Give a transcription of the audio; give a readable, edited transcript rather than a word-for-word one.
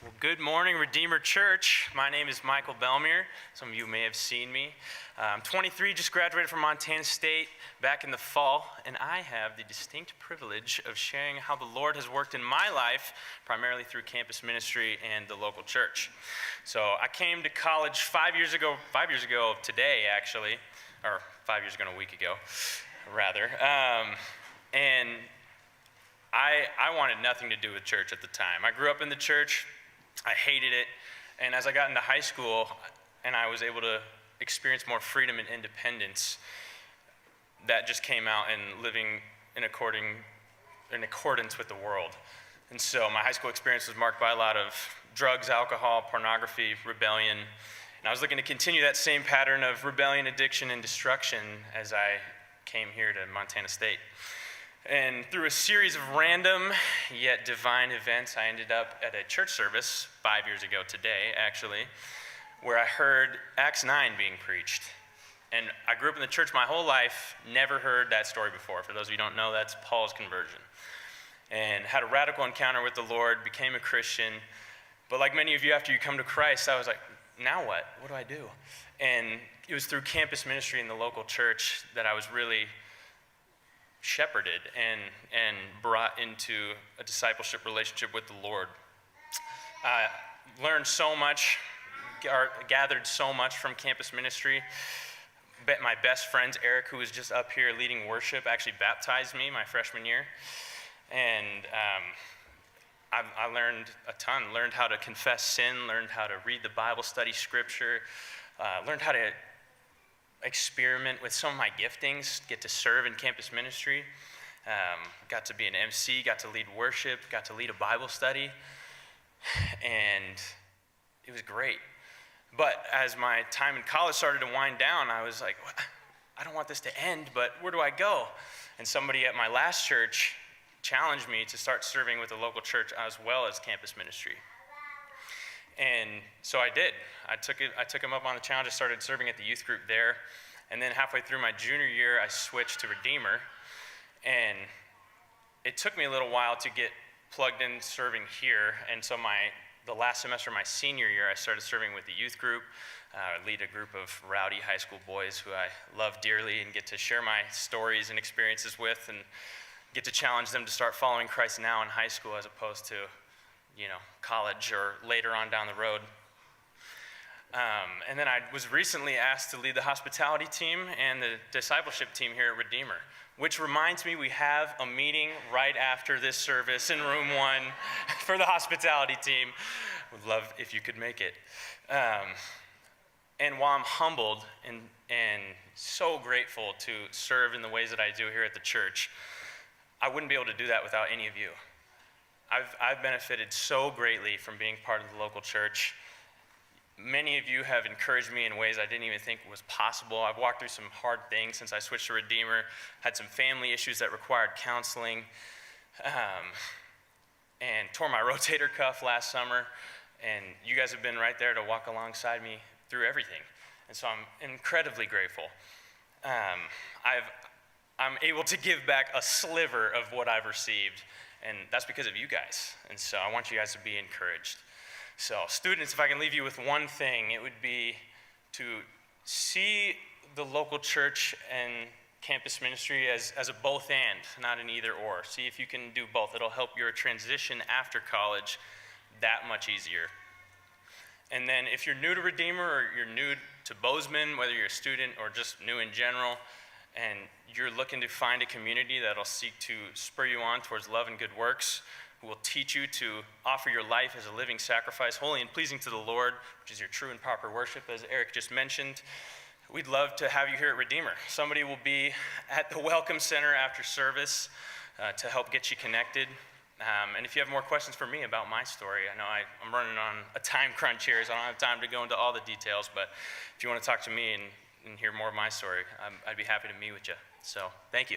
Well, good morning, Redeemer Church. My name is Michael Belmier. Some of you may have seen me. I'm 23, just graduated from Montana State back in the fall, and I have the distinct privilege of sharing how the Lord has worked in my life, primarily through campus ministry and the local church. So I came to college 5 years ago today, actually, or 5 years ago and a week ago, rather. And I wanted nothing to do with church at the time. I grew up in the church. I hated it. And as I got into high school and I was able to experience more freedom and independence, that just came out in living in accordance with the world. And so my high school experience was marked by a lot of drugs, alcohol, pornography, rebellion. And I was looking to continue that same pattern of rebellion, addiction, and destruction as I came here to Montana State. And through a series of random yet divine events, I ended up at a church service 5 years ago today, actually, where I heard Acts 9 being preached. And I grew up in the church my whole life, never heard that story before. For those of you who don't know, that's Paul's conversion. And had a radical encounter with the Lord, became a Christian. But like many of you, after you come to Christ, I was like, now what? What do I do? And it was through campus ministry in the local church that I was really shepherded and brought into a discipleship relationship with the Lord. Learned so much, gathered so much from campus ministry. My best friend, Eric, who was just up here leading worship, actually baptized me my freshman year. And I learned a ton, learned how to confess sin, learned how to read the Bible, study scripture, learned how to experiment with some of my giftings, get to serve in campus ministry, got to be an MC, got to lead worship, got to lead a Bible study, and it was great. But as my time in college started to wind down, I was like, I don't want this to end, but where do I go? And somebody at my last church challenged me to start serving with the local church as well as campus ministry. And so I did. I took him up on the challenge. I started serving at the youth group there. And then halfway through my junior year, I switched to Redeemer. And it took me a little while to get plugged in serving here. And so the last semester of my senior year, I started serving with the youth group. Lead a group of rowdy high school boys who I love dearly and get to share my stories and experiences with and get to challenge them to start following Christ now in high school as opposed to college or later on down the road. And then I was recently asked to lead the hospitality team and the discipleship team here at Redeemer, which reminds me we have a meeting right after this service in room 1 for the hospitality team. Would love if you could make it. And while I'm humbled and so grateful to serve in the ways that I do here at the church, I wouldn't be able to do that without any of you. I've benefited so greatly from being part of the local church. Many of you have encouraged me in ways I didn't even think was possible. I've walked through some hard things since I switched to Redeemer, had some family issues that required counseling, and tore my rotator cuff last summer, and you guys have been right there to walk alongside me through everything. And so I'm incredibly grateful. I'm able to give back a sliver of what I've received, and that's because of you guys. And so I want you guys to be encouraged. So students, if I can leave you with one thing, it would be to see the local church and campus ministry as a both and, not an either or. See if you can do both. It'll help your transition after college that much easier. And then if you're new to Redeemer or you're new to Bozeman, whether you're a student or just new in general, and you're looking to find a community that'll seek to spur you on towards love and good works, who will teach you to offer your life as a living sacrifice, holy and pleasing to the Lord, which is your true and proper worship, as Eric just mentioned, we'd love to have you here at Redeemer. Somebody will be at the Welcome Center after service to help get you connected. And if you have more questions for me about my story, I know I'm running on a time crunch here, so I don't have time to go into all the details, but if you want to talk to me and hear more of my story, I'd be happy to meet with you. So, thank you.